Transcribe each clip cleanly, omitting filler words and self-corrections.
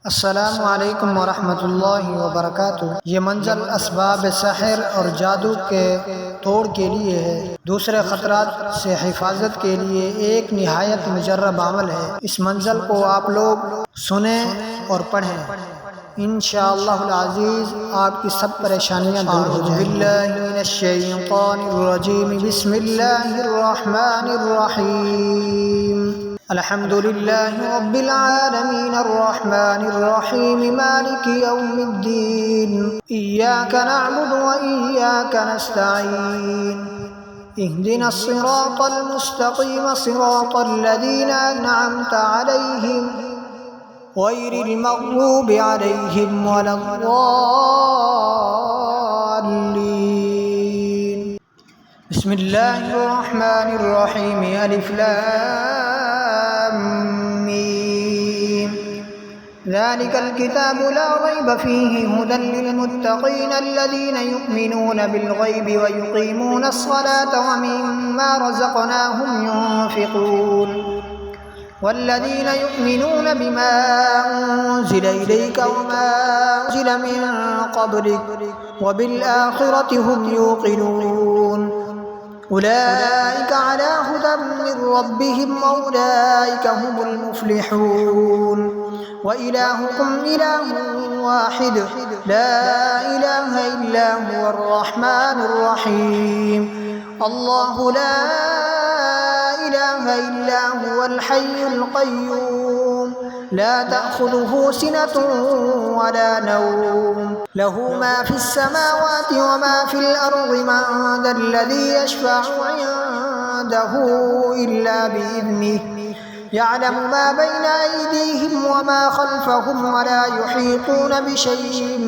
अस्सलामु अलैकुम वरहमतुल्लाहि वबरकातुह। ये मंज़ल असबाब सहर और जादू के तोड़ के लिए है, दूसरे ख़तरात से हिफाजत के लिए एक निहायत मुजर्रब अमल है। इस मंज़ल को आप लोग सुने और पढ़ें, इंशाअल्लाहुल अज़ीज़ आपकी सब परेशानियाँ दूर हो जाएंगी। बिल्लाहि मिनश्शैतानिर्रजीम, बिस्मिल्लाहिर रहमानिर रहीम। अल्हम्दुलिल्लाहि रब्बिल आलमीन, अर्रहमानिर रहीम, मालिकि यौमिद्दीन, इय्याका नअबुदु व इय्याका नस्तईन, इहदिनस सिरातल मुस्तक़ीम, सिरातल लज़ीना अनअमता अलैहिम, गैरिल मग़्ज़ूबि अलैहिम वलद्दाल्लीन। बिस्मिल्लाहिर रहमानिर रहीम। अलिफ लाम मीम। ज़ालिकल किताबु ला रैब फ़ीहि हुदल लिलमुत्तक़ीन अल्लज़ीना युमिनूना बिल-ग़ैबि व युक़ीमूनस-सलाता व मिम्मा रज़क़नाहुम युनफ़िक़ून। वल्लज़ीना युमिनूना बिमा उन्ज़िल इलैका व मा उन्ज़िल मिन क़ब्लिक व बिल-आख़िरति हुम यूक़िनून। उलाइका अला हुदम मिन रब्बिहिम व उलाइका हुमुल मुफ़्लिहून। व इलाहुकुम इलाहुन वाहिद, ला इलाहा इल्ला हुवर रहमानुर रहीम। अल्लाहु ला इलाहा इल्ला हुवल हय्युल क़य्यूम, ला तअख़ुज़ुहु सिनतुन वला नौम, लहु मा फ़िस्समावाति व मा फ़िल अर्ज़ि, मन ज़ल्लज़ी यशफ़अु इन्दहु इल्ला बिइज़निहि, यअलमु मा बैना अयदीहिम व मा ख़ल्फ़हुम व ला युहीतूना बिशैइन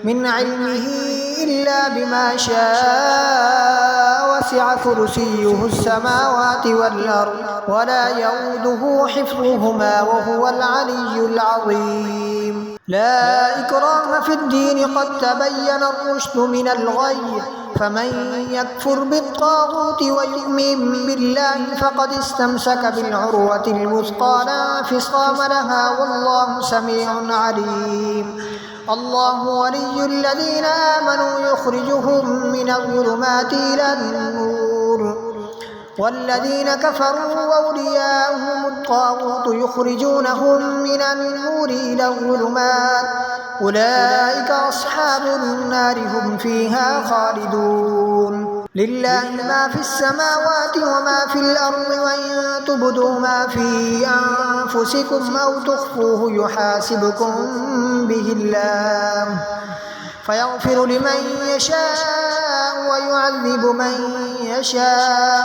मिन इल्मिहि इल्ला बिमा शाअ, वसिअ कुर्सियुहुस समावाति वल अर्ज़, व ला यऊदुहु हिफ़्ज़ुहुमा व हुवल अलिय्युल अज़ीम। ला इक्राहा फ़िद्दीन, क़द तबय्यन अर्रुश्द मिनल ग़य्य, फमन यकफ़ुर बित्ताग़ूति व यु'मिन बिल्लाहि फ़क़द इस्तमसक बिल-उर्वतिल वुस्क़ा, ला इंफ़िसाम लहा, वल्लाहु समीउन अलीम। अल्लाहु वलिय्युल लज़ीना आमनू युख़रिजुहुम मिनज़-ज़ुलुमाति इलन-नूर, वल्लज़ीना कफ़रू अवलियाउहुमुत-ताग़ूत युख़रिजूनहुम मिनन-नूरि इलज़-ज़ुलुमात, उलाइका अस्हाबुन-नारि हुम फ़ीहा ख़ालिदून। लिल्लाहि मा फ़िस-समावाति व मा फ़िल-अर्ज़ि, व इन तुब्दू मा फ़ी अन्फ़ुसिकुम औ तुख़्फ़ूहु युहासिबकुम बिहिल्लाह, फ़यग़फ़िरु लिमन यशाअ व युअज़्ज़िबु मन यशाअ,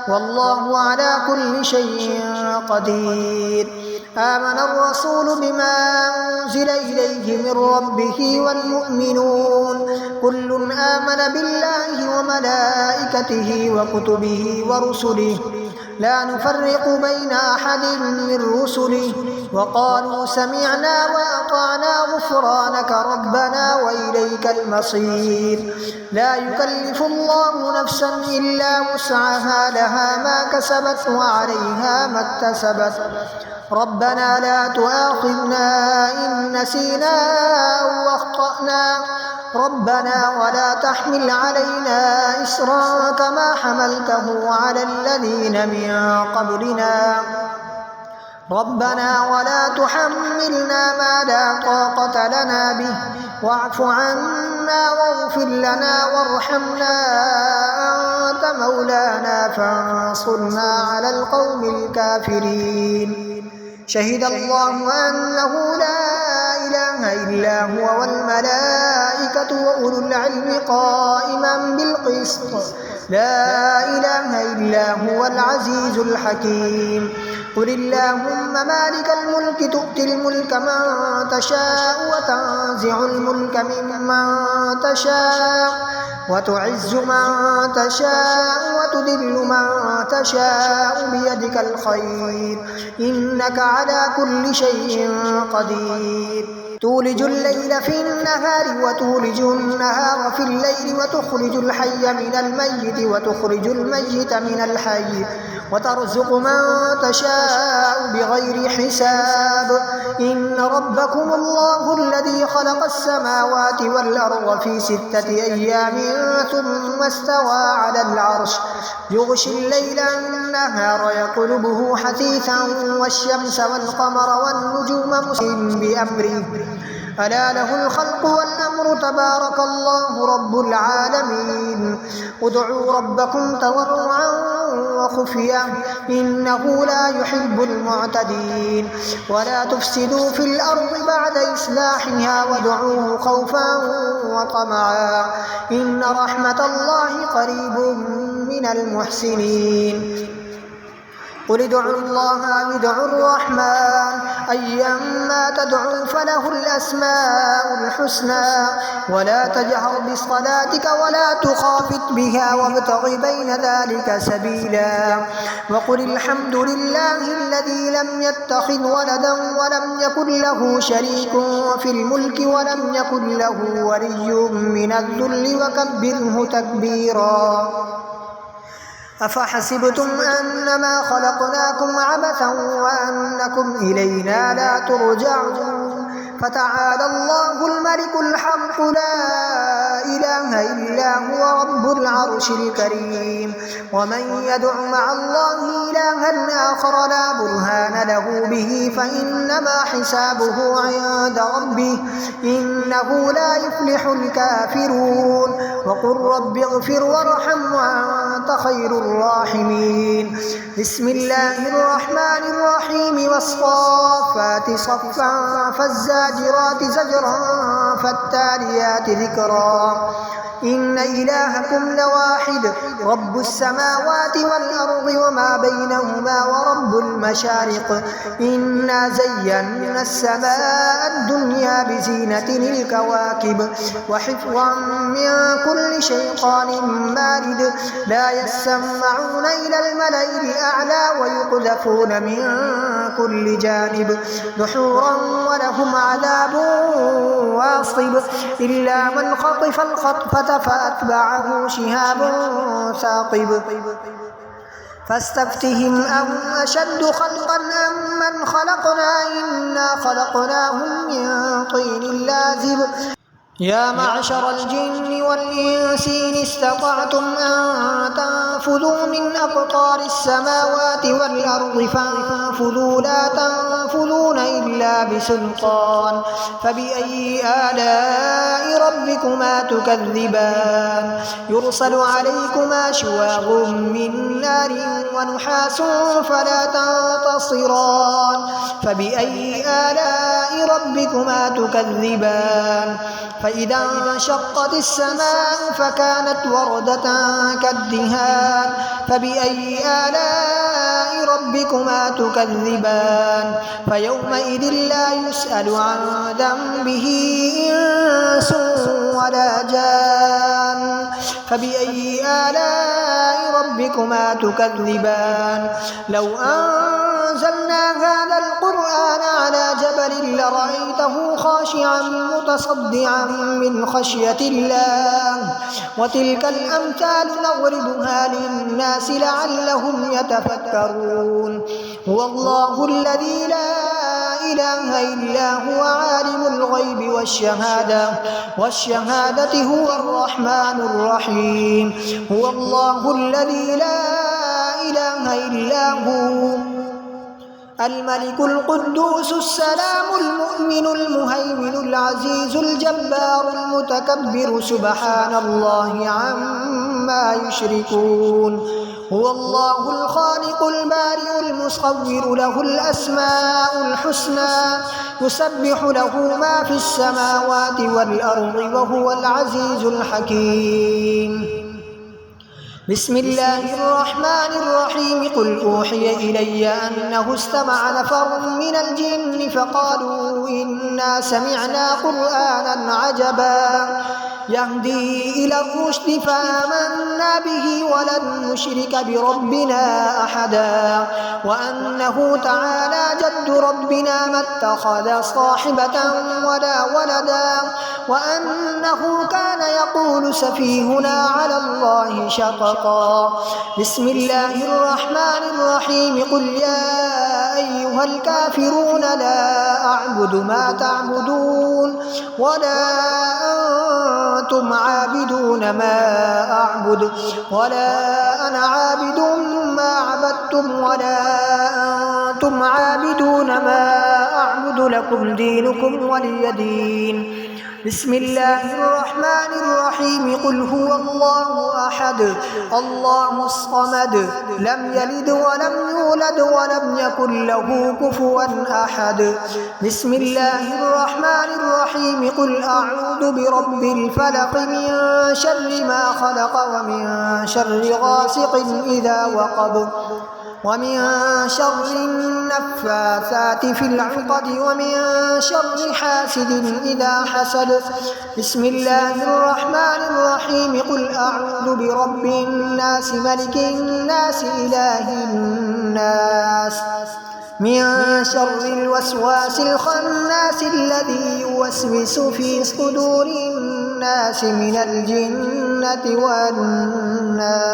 वल्लाहु अला कुल्लि शैइन क़दीर। आमन अर्रसूलु बिमा उन्ज़िल इलैहि मिन रब्बिहि वल मुअ्मिनून, कुल्लुन आमन बिल्लाहि व मलाइकतिहि व कुतुबिहि व रुसुलिहि, ला नुफ़र्रिक़ु बैन अहदिन मिन रुसुलिहि, व क़ालू समिअना व अताअना ग़ुफ़्रानक रब्बना व इलैकल मसीर। ला युकल्लिफ़ुल्लाहु नफ़्सन इल्ला वुस्अहा, लहा मा कसबत व अलैहा मा इक्तसबत, रब्बना ला तुआख़िज़ना इन नसीना औ अख़्तअना, रब्बना वला तहमिल अलैना इस्रन कमा हमलतहु अलल लज़ीना मिन क़ब्लिना, रब्बना वला तुहम्मिलना मा ला ताक़त लना बिहि, वअफ़ु अन्ना वग़फ़िर लना वरहमना, अन्त मौलाना फ़ंसुरना अलल क़ौमिल काफ़िरीन। शहिदल्लाहु अन्नहु ला इलाहा इल्ला हुवा वल मलाइकतु व उलुल इल्मि क़ाइमन बिल क़िस्त, ला इलाहा इल्ला हुवल अज़ीज़ुल हकीम। क़ुलिल्लाहुम्मा मालिकल मुल्कि तु'तिल मुल्का मन तशाअ व तंज़िउल मुल्का मिम्मन तशाअ, व तु'इज़्ज़ु मन तशाअ व तुदिल्लु मन तशाअ, बियदिकल ख़ैर, इन्नका अला कुल्लि शैइन क़दीर। तूलिजुल लैला फ़िन-नहारि व तूलिजुन नहारा फ़िल-लैलि, व तुख़रिजुल हय्य मिनल मय्यिति व तुख़रिजुल मय्यिता मिनल हय्य, وترزق من تشاء بغير حساب إن ربكم الله الذي خلق السماوات والأرض في 6 أيام ثم استوى على العرش يغشي الليل النهار يطلبه حثيثا والشمس والقمر والنجوم مسخرين بأمره ألا له الخلق والأمر تبارك الله رب العالمين ادعوا ربكم تضرعا وخفيا إنه لا يحب المعتدين ولا تفسدوا في الأرض بعد إصلاحها وادعوه خوفا وطمعا إن رحمة الله قريب من المحسنين قل ادعوا الله أو ادعوا الرحمن أيما تدعوا فله الأسماء الحسنى ولا تجهر بصلاتك ولا تخافت بها وابتغ بين ذلك سبيلا وقل الحمد لله الذي لم يتخذ ولدا ولم يكن له شريك في الملك ولم يكن له ولي من الذل وكبره تكبيرا أفحسبتم أنما خلقناكم عبثا وأنكم إلينا لا ترجعون فتعالى الله الملك الحق لا إله إلا هو رب العرش الكريم ومن يدع مع الله إلها آخر لا برهان له به فإنما حسابه عند ربه إنه لا يفلح الكافرون وقل رب اغفر وارحم وأنت خير الراحمين بسم الله الرحمن الرحيم والصافات صفا فالزاجرات زجرا فالتاليات ذكرا إن إلهكم لواحد رب السماوات والأرض وما بينهما ورب المشارق إنا زينا السماء الدنيا بزينة الكواكب وحفظا من كل شيطان مارد لا يسمعون إلى الملأ الأعلى ويقذفون من كل جانب دحورا ولهم عذاب واصب إلا من خطف الخطفة فأتبعه شهاب ثاقب فاستفتهم أم أشد خلقا أم من خلقنا إنا خلقناهم من طين لازب يا معشر الجن والإنس إن استطعتم أن تنفذوا من أقطار السماوات والأرض فانفذوا لا تنفذون إلا بسلطان فبأي آلاء ربكما تكذبان يرسل عليكما شواظ من نار ونحاس فلا تنتصران فبأي آلاء ربكما تكذبان فإذا انشقت السماء فكانت وردة كالدهان فبأي آلاء ربكما تكذبان فيومئذ لا يسأل عن ذنبه إنس ولا جان فبأي آلاء ربكما تكذبان لو أنزلنا هذا القرآن على جبل لرأيته خاشعا متصدعا من خشية الله وتلك الأمثال نضربها للناس لعلهم يتفكرون هو الله الذي لا إله إلا هو عالم الغيب والشهادة هو الرحمن الرحيم هو الله الذي لا إله إلا هو الملك القدوس السلام المؤمن المهيمن العزيز الجبار المتكبر سبحان الله عما يشركون هو الله الخالق البارئ المصور له الأسماء الحسنى يسبح له ما في السماوات والأرض وهو العزيز الحكيم بسم الله الرحمن الرحيم قل أوحي إلي أنه استمع نفر من الجن فقالوا إنا سمعنا قرآنا عجبا يهدي إلى الرشد فآمنا به ولن نشرك بربنا أحدا وأنه تعالى جد ربنا ما اتخذ صاحبة ولا ولدا وأنه كان يقول سفيهنا على الله شططا بسم الله الرحمن الرحيم قل يا أيها الكافرون لا أعبد ما تعبدون ولا أنتم عابدون ما أعبد ولا أنا عابد ما عبدتم ولا أنتم عابدون ما أعبد لكم دينكم ولي دين بسم الله الرحمن الرحيم قل هو الله أحد الله الصمد لم يلد ولم يولد ولم يكن له كفوا أحد بسم الله الرحمن الرحيم قل أعوذ برب الفلق من شر ما خلق ومن شر غاسق إذا وقب ومن شر النفاثات في العقد ومن شر حاسد إذا حسد بسم الله الرحمن الرحيم قل أعوذ برب الناس ملك الناس إله الناس من شر الوسواس الخناس الذي يوسوس في صدور الناس من الجنة والناس.